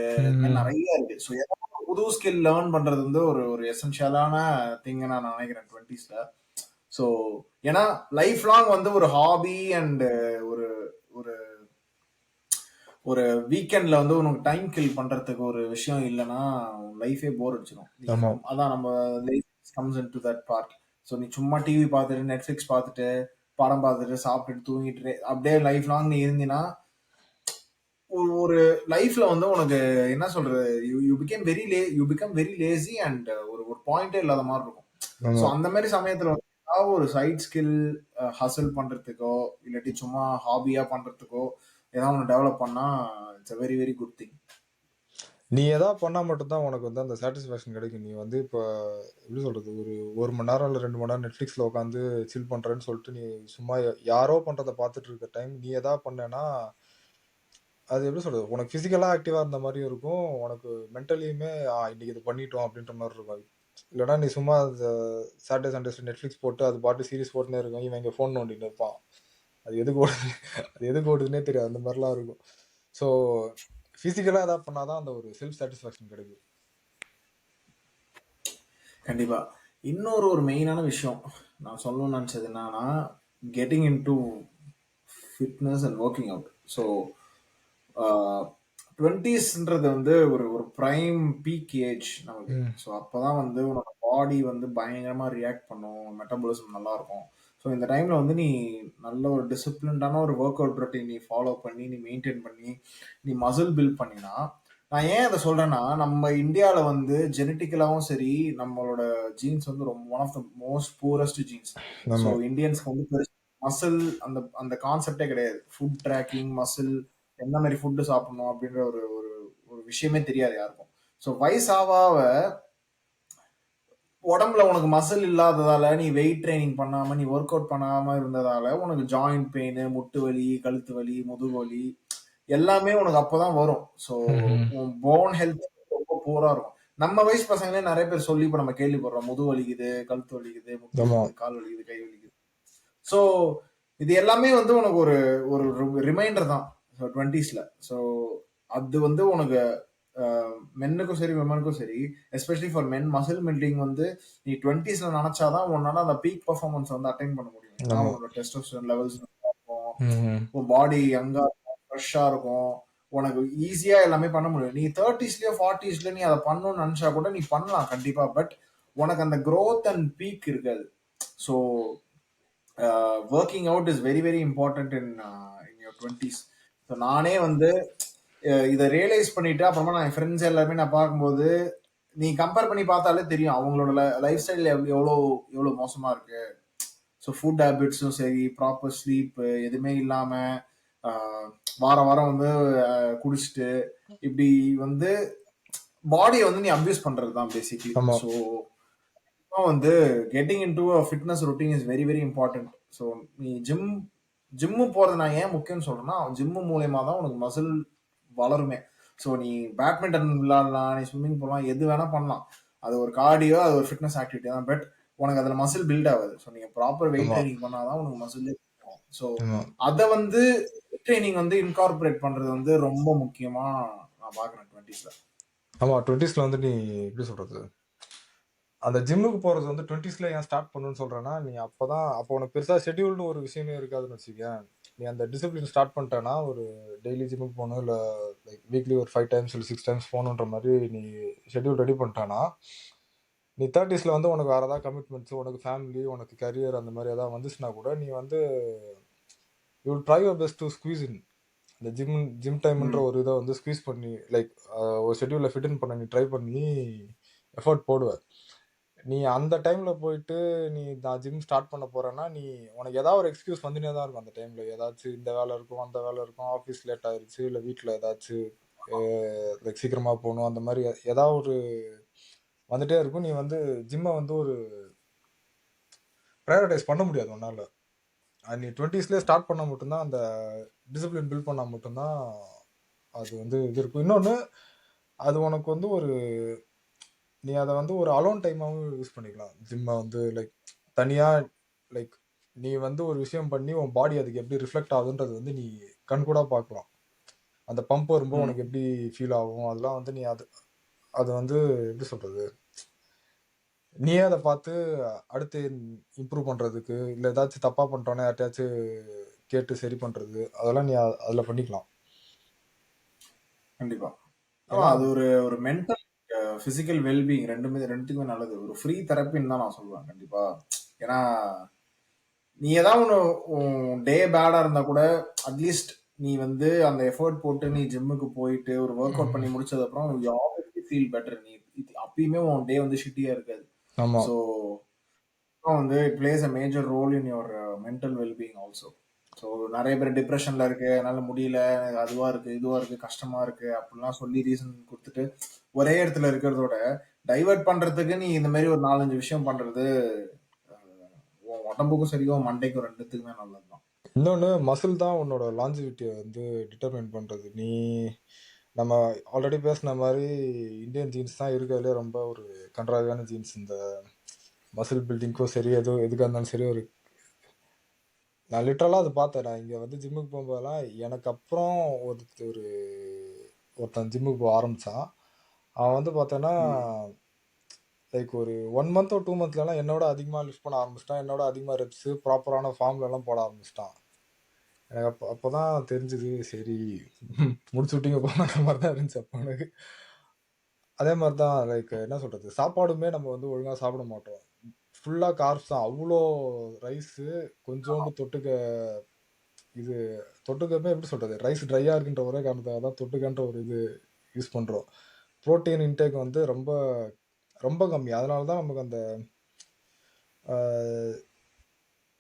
Speaker 1: நிறைய இருக்கு. ஸோ ஏதாவது புது ஸ்கில் லேர்ன் பண்றது வந்து ஒரு ஒரு எசென்ஷியலான திங் நான் நினைக்கிறேன் 20sல. ஸோ ஏன்னா லைஃப் லாங் வந்து ஒரு ஹாபி அண்ட் ஒரு ஒரு ஒரு வீக்கெண்ட்ல வந்து உனக்கு டைம் கில் பண்றதுக்கு ஒரு விஷயம் இல்லைன்னா லைஃபே போர் அடிச்சிடும். அதான் நம்ம comes in to that part. So நீ சும்மா டிவி பார்த்துட்டு, நெட்ஃபிளிக்ஸ் பார்த்துட்டு, படம் பார்த்துட்டு, சாப்பிட்டுட்டு, தூங்கிட்டு அப்படியே லைஃப் லாங் நீ இருந்தீன்னா ஒரு லைஃப்ல வந்து உனக்கு என்ன சொல்றது, you become very lazy and ஒரு ஒரு பாயிண்டே இல்லாத மாதிரி இருக்கும். ஸோ அந்த மாதிரி சமயத்துல வந்து ஏதாவது ஒரு சைட் ஸ்கில் ஹசல் பண்றதுக்கோ இல்லாட்டி சும்மா ஹாபியா பண்றதுக்கோ ஏதாவது ஒன்று டெவலப் பண்ணா it's a very very good thing.
Speaker 2: நீ எதாவது பண்ணால் மட்டும்தான் உனக்கு வந்து அந்த சாட்டிஸ்ஃபேக்ஷன் கிடைக்கும். நீ வந்து இப்போ எப்படி சொல்கிறது, ஒரு மணி நேரம் இல்லை 2 மணி நேரம் நெட்ஃப்ளிக்ஸில் உட்காந்து சில் பண்ணுறேன்னு சொல்லிட்டு நீ சும்மா யாரோ பண்ணுறதை பார்த்துட்டு இருக்க டைம் நீ எதாவது பண்ணேன்னா அது எப்படி சொல்கிறது, உனக்கு ஃபிசிக்கலாக ஆக்டிவாக இருந்த மாதிரியும் இருக்கும், உனக்கு மென்டலியுமே இன்னைக்கு இது பண்ணிட்டோம் அப்படின்ற மாதிரி இருக்கும். இல்லைனா நீ சும்மா சாட்டர்டே சண்டேஸ் நெட்ஃப்ளிக்ஸ் போட்டு அது பாட்டு சீரிஸ் போட்டுனே இருக்கும், இவன் இங்கே ஃபோன் நோண்டிட்டு இருப்பான், அது எதுக்கு ஓடுதுன்னே தெரியாது, அந்த மாதிரிலாம் இருக்கும். ஸோ ஃபிசிக்கலாக எதாவது பண்ணாதான் அந்த ஒரு செல்ஃப் சாட்டிஸ்ஃபேக்ஷன் கிடைக்கும்.
Speaker 1: கண்டிப்பா. இன்னொரு ஒரு மெயினான விஷயம் நான் சொல்லணும்னு நினச்சது என்னன்னா, getting into fitness and working out. So 20sன்றது வந்து ஒரு ஒரு ப்ரைம் பீக் ஏஜ் நமக்கு. ஸோ அப்போதான் வந்து உன்னோட பாடி வந்து பயங்கரமா ரியாக்ட் பண்ணும், மெட்டபாலிசம் நல்லா இருக்கும். ஸோ இந்த டைம்ல வந்து நீ நல்ல ஒரு டிசிப்ளின்டான ஒரு ஒர்க் அவுட் ரொட்டீன் நீ ஃபாலோ பண்ணி நீ மெயின்டைன் பண்ணி நீ மசில் பில்ட் பண்ணினா, நான் ஏன் அதை சொல்றேன்னா, நம்ம இந்தியாவில் வந்து ஜெனட்டிக்கலாவும் சரி, நம்மளோட ஜீன்ஸ் வந்து ரொம்ப one of the most poorest genes. So இந்தியன்ஸ்க்கு வந்து மசில் அந்த அந்த கான்செப்டே கிடையாது. ஃபுட் ட்ராக்கிங், மசில், என்ன மாதிரி ஃபுட்டு சாப்பிடணும் அப்படின்ற ஒரு ஒரு ஒரு விஷயமே தெரியாது யாருக்கும். ஸோ வயசாவ உடம்புல உனக்கு மசில் இல்லாததால, நீ வெயிட் ட்ரைனிங் பண்ணாம, நீ ஒர்க் அவுட் பண்ணாம இருந்ததால உனக்கு ஜாயிண்ட் பெயின், முட்டு வலி, கழுத்து வலி, முதுகு வலி எல்லாமே உனக்கு அப்பதான் வரும். ஸோ உன் போன் ஹெல்த் ரொம்ப பூரா இருக்கும். நம்ம வயசு பசங்களே நிறைய பேர் சொல்லி இப்ப நம்ம கேள்விப்படுறோம், முதுகு வலிக்குது, கழுத்து வலிக்குது, முட்டு வலிக்குது, கால் வலிக்குது, கை வலிக்குது. ஸோ இது எல்லாமே வந்து உனக்கு ஒரு ஒரு ரிமைண்டர் தான் 20sல. ஸோ அது வந்து உனக்கு மென்னுக்கும் சரி விமனுக்கும் சரி, especially for men, muscle building வந்து நீ 20sல நினைச்சாதான் உன்னால அந்த பீக் பர்ஃபார்மன்ஸ் வந்து அட்டைன் பண்ண முடியும். ஏன்னா உன்னோட டெஸ்டோஸ்டெரான் லெவல்ஸ் இருக்கும், உன் பாடி யங்கா இருக்கும், ஃப்ரெஷ்ஷா இருக்கும், உனக்கு ஈஸியா எல்லாமே பண்ண முடியும். நீ 30sலயோ 40sல நீ அதை பண்ணணும்னு நினைச்சா கூட நீ பண்ணலாம் கண்டிப்பா. பட் உனக்கு அந்த growth அண்ட் பீக் இருக்காது. So working out is very very important in your 20s. So நானே வந்து இதை ரியலைஸ் பண்ணிட்டு அப்புறமா நான் என் ஃப்ரெண்ட்ஸ் எல்லாருமே நான் பார்க்கும்போது நீ கம்பேர் பண்ணி பார்த்தாலே தெரியும் அவங்களோட லைஃப் ஸ்டைல் எவ்வளோ எவ்வளோ மோசமா இருக்கு. ஸோ ஃபுட் ஹேபிட்ஸும் சரி, ப்ராப்பர் ஸ்லீப் எதுவுமே இல்லாம ஆஹ், வாரம் வாரம் வந்து குடிச்சிட்டு இப்படி வந்து பாடியை வந்து நீ அபியூஸ் பண்றது தான் பேசிக்லி.
Speaker 2: ஆமா
Speaker 1: ஸோ வந்து getting into fitness routine is very very important. So நீ ஜிம்மு போறது நான் ஏன் முக்கியம்னு சொல்றேன்னா, ஜிம்மு மூலியமா தான் உனக்கு மசில் வளருமே. ஸோ நீ பேட்மிண்டன் விளையாடலாம், நீ ஸ்விம்மிங் போகலாம், எது வேணா பண்ணலாம். அது ஒரு கார்டியோ, அது ஒரு ஃபிட்னஸ் ஆக்டிவிட்டி தான். பட் உனக்கு அதுல மசில் பில்ட் ஆகாது. ஸோ நீங்க ப்ராப்பர் வெயிட்
Speaker 2: ஆமா
Speaker 1: ட்ரைனிங் பண்ணாதான் உனக்கு மசில். ஸோ
Speaker 2: ஆமா
Speaker 1: அதை வந்து ட்ரைனிங் வந்து இன்கார்பரேட் பண்றது வந்து ரொம்ப முக்கியமா நான் பாக்குறேன் 20s.
Speaker 2: ஆமா 20ஸ்ல வந்து நீ எப்படி சொல்றது, அந்த ஜிம்முக்கு போறது வந்து 20ஸ்ல ஏன் ஸ்டார்ட் பண்ணுன்னு சொல்றேன்னா, நீ அப்பதான் அப்போ உனக்கு பெருசா ஷெட்யூல்டு ஒரு விஷயமே இருக்காதுன்னு வச்சுக்கேன். நீ அந்த டிசிப்ளின் ஸ்டார்ட் பண்ணிட்டேன்னா, ஒரு டெய்லி ஜிம்முக்கு போகணும், இல்லை லைக் வீக்லி ஒரு 5 டைம்ஸ் இல்லை 6 டைம்ஸ் போகணுன்ற மாதிரி நீ ஷெட்யூல் ரெடி பண்ணிட்டானா, நீ 30ஸ்ல வந்து உனக்கு வேறு ஏதாவது கமிட்மெண்ட்ஸ், உனக்கு ஃபேமிலி, உனக்கு கரியர் அந்த மாதிரி ஏதாவது வந்துச்சுன்னா கூட நீ வந்து you will try your best to squeeze in இந்த ஜிம் டைம்ன்ற
Speaker 1: ம்.
Speaker 2: ஒரு இதை வந்து ஸ்குவீஸ் பண்ணி லைக் ஒரு ஷெட்யூலில் ஃபிட் இன் பண்ண நீ ட்ரை பண்ணி எஃபர்ட் போடுவ. நீ அந்த டைம்ல போயிட்டு நீ நான் ஜிம் ஸ்டார்ட் பண்ண போறேன்னா, நீ உனக்கு ஏதாவது ஒரு எக்ஸ்கியூஸ் வந்துனே தான் இருக்கும் அந்த டைம்ல. ஏதாச்சும் இந்த வேலை இருக்கும், அந்த வேலை இருக்கும், ஆஃபீஸ் லேட் ஆயிருச்சு, இல்லை வீட்டில் ஏதாச்சும் லைக் சீக்கிரமா போகணும், அந்த மாதிரி ஏதாவது ஒரு வந்துட்டே இருக்கும். நீ வந்து ஜிம்மை வந்து ஒரு ப்ரையாரிட்டைஸ் பண்ண முடியாது உன்னால. நீ 20ஸ்லேயே ஸ்டார்ட் பண்ணால் மட்டும்தான் அந்த டிசிப்ளின் பில்ட் பண்ணால் மட்டும்தான் அது வந்து இது இருக்கும். இன்னொன்று, அது உனக்கு வந்து ஒரு நீ அதை வந்து ஒரு அலோன் டைமாகவும் யூஸ் பண்ணிக்கலாம். ஜிம்மை வந்து லைக் தனியாக லைக் நீ வந்து ஒரு விஷயம் பண்ணி உன் பாடி அதுக்கு எப்படி ரிஃப்ளெக்ட் ஆகுதுன்றது வந்து நீ கண்கூடாக பார்க்கலாம். அந்த பம்ப் வரும்போது
Speaker 1: ம்.
Speaker 2: உனக்கு எப்படி ஃபீல் ஆகும் அதெல்லாம் வந்து நீ அது வந்து எப்படி சொல்கிறது, நீயே அதை பார்த்து அடுத்து இம்ப்ரூவ் பண்ணுறதுக்கு, இல்லை ஏதாச்சும் தப்பாக பண்ணிட்டோன்னே யார்ட்டையாச்சும் கேட்டு சரி பண்ணுறது, அதெல்லாம் நீ அதில் பண்ணிக்கலாம்.
Speaker 1: கண்டிப்பா. ஆமா,
Speaker 2: ஏன்னா
Speaker 1: அது ஒரு ஒரு மென்டல் பிசிக்கல் வெல்பீயிங் ரெண்டுத்துக்குமே நல்லது. ஒரு ஃப்ரீ தெரப்பின்னு தான் நான் சொல்லுவேன் கண்டிப்பா. ஏன்னா நீ ஏதாவது ஒன்று டே பேடா இருந்தா கூட அட்லீஸ்ட் நீ வந்து அந்த எஃபோர்ட் போட்டு நீ ஜிம்முக்கு போயிட்டு ஒரு ஒர்க் அவுட் பண்ணி முடிச்சது அப்புறம் யூ ஆல்ரெடி ஃபீல் பெட்டர். நீ அப்பயுமே உன் டே வந்து ஷிட்டியா இருக்காது.
Speaker 2: ஆமாம்
Speaker 1: ஸோ வந்து it plays a major role in your mental wellbeing also. So நிறைய பேர் டிப்ரெஷன்ல இருக்கு, என்னால முடியல, எனக்கு அதுவா இருக்கு, இதுவா இருக்கு, கஷ்டமா இருக்கு அப்படிலாம் சொல்லி ரீசன் கொடுத்துட்டு ஒரே இடத்துல இருக்கிறதோட டைவர்ட் பண்றதுக்கு நீ இந்த மாதிரி ஒரு 4-5 விஷயம் பண்றது உன் உடம்புக்கும் சரி உன் மண்டைக்கும் ரெண்டுத்துக்குமே நல்லதுதான்.
Speaker 2: இன்னொன்று, மசில் தான் உன்னோட லாஞ்சிவிட்டியை வந்து டிட்டர்மைன் பண்ணுறது. நம்ம ஆல்ரெடி பேசின மாதிரி இந்தியன் ஜீன்ஸ் தான் இருக்கிறதுலே ரொம்ப ஒரு கன்றாவியான ஜீன்ஸ். இந்த மசில் பில்டிங்க்கும் சரி, எதுக்காக இருந்தாலும் சரி, நான் லிட்ரலாக அதை பார்த்தேன். நான் இங்கே வந்து ஜிம்முக்கு போகும்போதெல்லாம் எனக்கு அப்புறம் ஒரு ஒருத்தன் ஜிம்முக்கு போக ஆரம்பித்தான். அவன் வந்து பார்த்தோன்னா
Speaker 1: ம்.
Speaker 2: லைக் ஒரு 1 மந்த் 2 மந்த்லலாம் என்னோட அதிகமாக லிஃப்ட் பண்ண ஆரம்பிச்சிட்டான். என்னோட அதிகமாக ரெப்ஸு ப்ராப்பரான ஃபார்ம்லலாம் போட ஆரம்பிச்சிட்டான். எனக்கு அப்போ தான் தெரிஞ்சுது, சரி முடிச்சு விட்டீங்க போனாங்க மாதிரி தான் இருந்துச்சு அப்போ எனக்கு. அதே மாதிரி தான் லைக் என்ன சொல்கிறது, சாப்பாடுமே நம்ம வந்து ஒழுங்காக சாப்பிட மாட்டோம். ஃபுல்லாக கார்ப்ஸ் தான். அவ்வளோ ரைஸு, கொஞ்சோண்டு தொட்டுக்க. இது தொட்டுக்கமே எப்படி சொல்கிறது, ரைஸ் ட்ரையாக இருக்குன்ற ஒரே காரணத்துக்காக தான் தொட்டுக்கன்ற ஒரு இது யூஸ் பண்ணுறோம். ப்ரோட்டீன் இன்டேக் வந்து ரொம்ப ரொம்ப கம்மி. அதனால தான் நமக்கு அந்த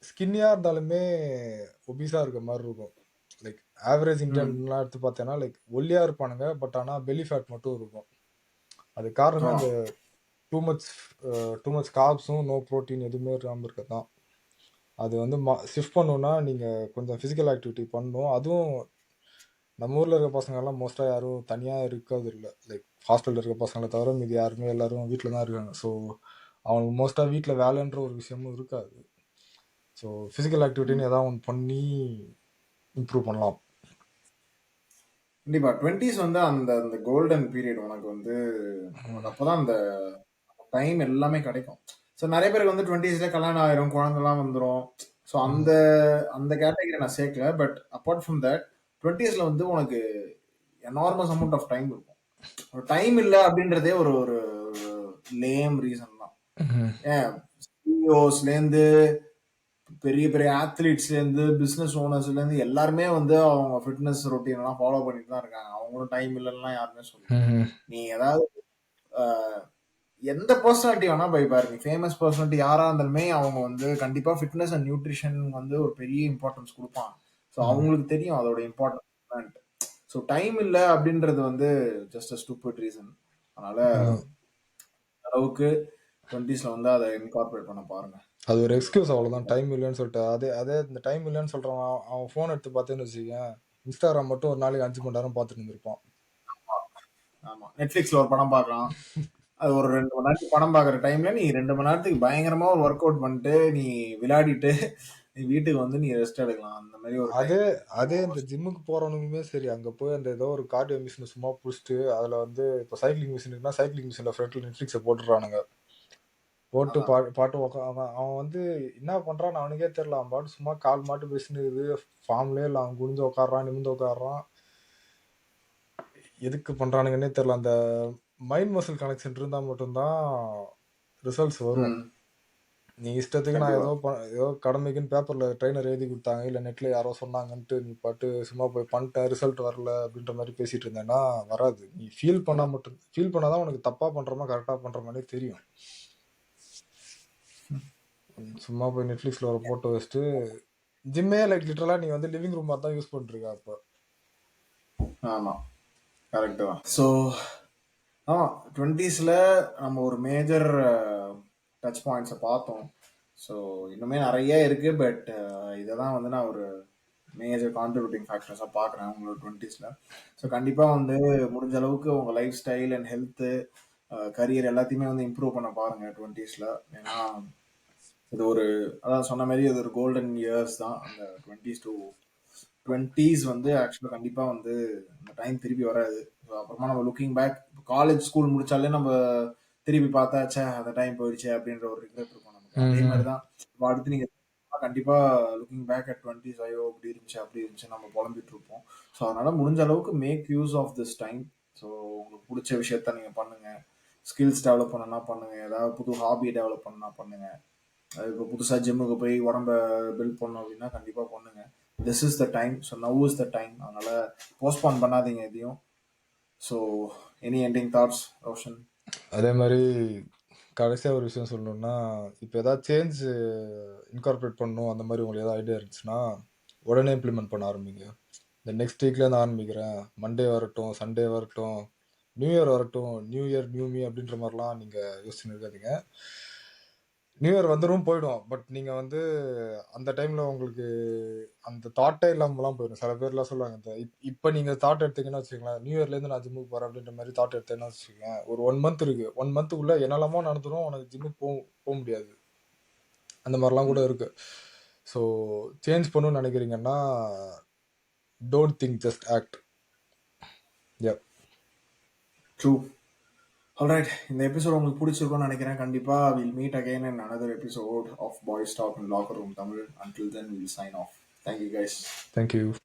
Speaker 2: ஸ்கின்னியாக இருந்தாலுமே ஒபீஸாக இருக்க மாதிரி இருக்கும். லைக் ஆவரேஜ்
Speaker 1: ம்.
Speaker 2: இந்தியன்லாம் எடுத்து பார்த்தேன்னா லைக் ஒல்லியாக இருப்பானுங்க, பட் ஆனால் பெல்லி ஃபேட் மட்டும் இருக்கும். அது காரணமே
Speaker 1: ஆமா.
Speaker 2: அந்த டூ மச் டூ மச் கார்ப்ஸும் நோ ப்ரோட்டீன் எதுவுமே இல்லாமல் இருக்க தான். அது வந்து ஷிஃப்ட் பண்ணணுன்னா நீங்கள் கொஞ்சம் ஃபிசிக்கல் ஆக்டிவிட்டி பண்ணணும். அதுவும் நம்ம ஊரில் இருக்க பசங்கள்லாம் மோஸ்ட்டாக யாரும் தனியாக இருக்கிறது இல்லை. லைக் ஹாஸ்டலில் இருக்க பசங்களை தவிர மீதி யாருமே எல்லாரும் வீட்டில் தான் இருக்காங்க. ஸோ அவனுக்கு மோஸ்ட்டாக வீட்டில் வேலைன்ற ஒரு விஷயமும் இருக்காது. ஸோ ஃபிசிக்கல் ஆக்டிவிட்டின்னு ஏதாவது ஒன்று பண்ணி இம்ப்ரூவ் பண்ணலாம்.
Speaker 1: கண்டிப்பா 20s வந்து அந்த அந்த கோல்டன் பீரியட் உனக்கு வந்து உனக்கு அப்பதான் அந்த டைம் எல்லாமே கிடைக்கும். ஸோ நிறைய பேருக்கு வந்து 20ஸ்ல கல்யாணம் ஆயிரும், குழந்தைலாம் வந்துடும். ஸோ அந்த அந்த கேட்டகரி நான் சேர்க்கல. பட் அப்பார்ட் ஃப்ரம் தட் 20ஸ்ல வந்து உனக்கு எனார்மஸ் அமௌண்ட் ஆஃப் டைம் இருக்கும். ஒரு டைம் இல்லை அப்படின்றதே ஒரு ஒரு லேம் ரீசன் தான். ஏன் சிஇஓஸ்லேருந்து பெரிய பெரிய ஆத்லீட்ஸ்லேருந்து பிஸ்னஸ் ஓனர்ஸ்லேருந்து எல்லாருமே வந்து அவங்க ஃபிட்னஸ் ரொட்டீன் எல்லாம் ஃபாலோ பண்ணிட்டு தான் இருக்காங்க. அவங்களும் டைம் இல்லைன்னா யாருமே சொல்லல. நீ ஏதாவது எந்த பர்சனாலிட்டி வேணா போய் பாருங்க, ஃபேமஸ் பர்சனாலிட்டி யாரா இருந்தாலுமே அவங்க வந்து கண்டிப்பா ஃபிட்னஸ் அண்ட் நியூட்ரிஷன் வந்து ஒரு பெரிய இம்பார்ட்டன்ஸ் கொடுப்பாங்க. ஸோ
Speaker 2: ம்.
Speaker 1: அவங்களுக்கு தெரியும் அதோட இம்பார்ட்டன்ஸ். ஸோ டைம் இல்லை அப்படின்றது வந்து ஜஸ்ட் அ ஸ்டூபிட் ரீசன். அதனால
Speaker 2: அதான்.
Speaker 1: அளவுக்கு 20s வந்து அதை இன்கார்பரேட் பண்ண பாருங்க.
Speaker 2: அது ஒரு எக்ஸ்கியூஸ் அவ்வளோதான். டைம் இல்லைன்னு சொல்லிட்டு. அதே அதே இந்த டைம் இல்லைன்னு சொல்றவன் அவன் ஃபோன் எடுத்து பார்த்தேன்னு வச்சுக்கயேன், இன்ஸ்டாகிராம் மட்டும் ஒரு நாளைக்கு 5 மணி நேரம் பார்த்துட்டு இருந்திருப்பான்.
Speaker 1: ஆமா, நெட்ஃபிளிக்ஸ்ல ஒரு படம் பார்க்கலாம். அது ஒரு 2 மணி நேரத்துக்கு படம் பார்க்குற டைம்ல நீ 2 மணி நேரத்துக்கு பயங்கரமா ஒரு ஒர்க் அவுட் பண்ணிட்டு நீ விளையாடிட்டு நீ வீட்டுக்கு வந்து நீ ரெஸ்ட் எடுக்கலாம். அந்த மாதிரி ஒரு
Speaker 2: அதே
Speaker 1: டைம்
Speaker 2: அதே இந்த ஜிம்முக்கு போறவனுக்குமே சரி, அங்க போய் அந்த ஏதோ ஒரு கார்டியோ மிஷினை சும்மா புடிச்சிட்டு, அதுல வந்து இப்போ சைக்கிளிங் மிஷின் இருக்குன்னா, சைக்கிளிங் மிஷின்ல ஃப்ரண்ட்ல நெட்ஃபிளிக்ஸை போட்டுடுறானுங்க. போட்டு
Speaker 1: அதான்.
Speaker 2: பாட்டு அவன் அவன் வந்து என்ன பண்றான்னு அவனுக்கே தெரியல. அவன் பாட்டு சும்மா கால் மாட்டு பேசினு இருக்குது. ஃபார்ம்லயே இல்லை. அவன் குனிஞ்சு உட்காடுறான், நிமிந்து உட்காடுறான். எதுக்கு பண்றானுங்கன்னே தெரியல. அந்த மைண்ட் மசில் கனெக்ஷன் இருந்தா மட்டும்தான் ரிசல்ட்ஸ் வரும்.
Speaker 1: ம்.
Speaker 2: நீ இஷ்டத்துக்கு நான்
Speaker 1: கண்டிப்பா.
Speaker 2: ஏதோ கடமைக்குன்னு பேப்பர்ல ட்ரைனர் எழுதி கொடுத்தாங்க, இல்ல நெட்ல யாரோ சொன்னாங்கன்ட்டு நீ பாட்டு சும்மா போய் பண்ணிட்டேன், ரிசல்ட் வரல அப்படின்ற மாதிரி பேசிட்டு இருந்தேன்னா வராது. நீ ஃபீல் பண்ணாதான் உனக்கு தப்பா பண்றோமா கரெக்டா பண்ற மாதிரி தெரியும். சும்மா போய் நெட்ஃபிளிக்ஸ்ல ஒரு போட்டோ வச்சுட்டு ஜிம்மே லைக் லிட்டரலா நீ வந்து லிவிங் ரூம் மாதிரி தான் யூஸ் பண்ணிருக்க அப்போ.
Speaker 1: ஆமா, கரெக்ட் தான். ஸோ ஆமா, 20ஸ்ல நம்ம ஒரு மேஜர் டச் பாயிண்ட்ஸை பார்த்தோம். ஸோ இன்னுமே நிறைய இருக்கு, பட் இதை தான் வந்து நான் ஒரு மேஜர் கான்ட்ரிபியூட்டிங் ஃபேக்டர்ஸாக பார்க்குறேன் உங்களோட 20ஸ்ல. ஸோ கண்டிப்பாக வந்து முடிஞ்ச அளவுக்கு உங்கள் life style and health, career எல்லாத்தையுமே வந்து இம்ப்ரூவ் பண்ண பாருங்க 20ஸ்ல. ஏன்னா இது ஒரு, அதான் சொன்ன மாதிரி இது ஒரு கோல்டன் இயர்ஸ் தான் அந்த 20s வந்து ஆக்சுவலாக கண்டிப்பாக வந்து அந்த டைம் திருப்பி வராது. ஸோ அப்புறமா நம்ம லுக்கிங் பேக், காலேஜ் ஸ்கூல் முடிச்சாலே நம்ம திருப்பி பார்த்தாச்சே அந்த டைம் போயிடுச்சு அப்படின்ற ஒரு ரிக்ரெட் இருக்கும் நமக்கு. அதே மாதிரி தான் இப்போ அடுத்து நீங்கள் கண்டிப்பா லுக்கிங் பேக் அட் 20s, ஐயோ இப்படி இருந்துச்சு அப்படி இருந்துச்சு நம்ம புலம்பிட்டு இருப்போம். ஸோ அதனால முடிஞ்ச அளவுக்கு make use of this time. So உங்களுக்கு பிடிச்ச விஷயத்த நீங்க பண்ணுங்க. ஸ்கில்ஸ் டெவலப் பண்ணனா பண்ணுங்க. ஏதாவது புது ஹாபி டெவலப் பண்ணா பண்ணுங்க. இப்போ புதுசா ஜிம்முக்கு போய் உடம்ப பில்ட் பண்ணணும் அப்படின்னா கண்டிப்பா பண்ணுங்க. This is the time. So now is the time. அதனால போஸ்ட்பான் பண்ணாதீங்க எதையும். So any ending thoughts Roshan?
Speaker 2: அதே மாதிரி கடைசியாக ஒரு விஷயம் சொல்லணும்னா, இப்போ ஏதாவது சேஞ்ச் இன்கார்பரேட் பண்ணணும் அந்த மாதிரி உங்களுக்கு ஏதாவது ஐடியா இருந்துச்சுன்னா உடனே இம்ப்ளிமெண்ட் பண்ண ஆரம்பிங்க. இந்த நெக்ஸ்ட் வீக்லேருந்து ஆரம்பிக்கிறேன், மண்டே வரட்டும், சண்டே வரட்டும், நியூ இயர் வரட்டும், நியூ இயர் நியூ மீ அப்படின்ற மாதிரிலாம் நீங்கள் யோசிச்சுன்னு இருக்காதீங்க. நியூ இயர் வந்துடும் போயிடும். பட் நீங்கள் வந்து அந்த டைமில் உங்களுக்கு அந்த தாட்டே இல்லாமலாம் போயிடும். சில பேர்லாம் சொல்லுவாங்க, இந்த இப்போ நீங்கள் தாட் எடுத்தீங்கன்னு வச்சுக்கோங்களேன், நியூ இயர்லேருந்து நான் ஜிம்முக்கு போகிறேன் அப்படின்ற மாதிரி தாட் எடுத்தேன்னு வச்சுக்கோங்க, ஒரு 1 மந்த் இருக்குது. 1 மந்த்துக்குள்ளே என்னெல்லாமோ நடந்துடும், உனக்கு ஜிம்முக்கு போக முடியாது. அந்த மாதிரிலாம் கூட இருக்கு. ஸோ சேஞ்ச் பண்ணணும்னு நினைக்கிறீங்கன்னா don't think, just act. Yeah,
Speaker 1: true. Alright, இந்த எபிசோட் உங்களுக்கு பிடிச்சிருக்கும்னு நினைக்கிறேன். கண்டிப்பா will meet again in another episode of Boys Talk in Locker Room Tamil. Until then, we'll sign off. Thank you guys.
Speaker 2: Thank you.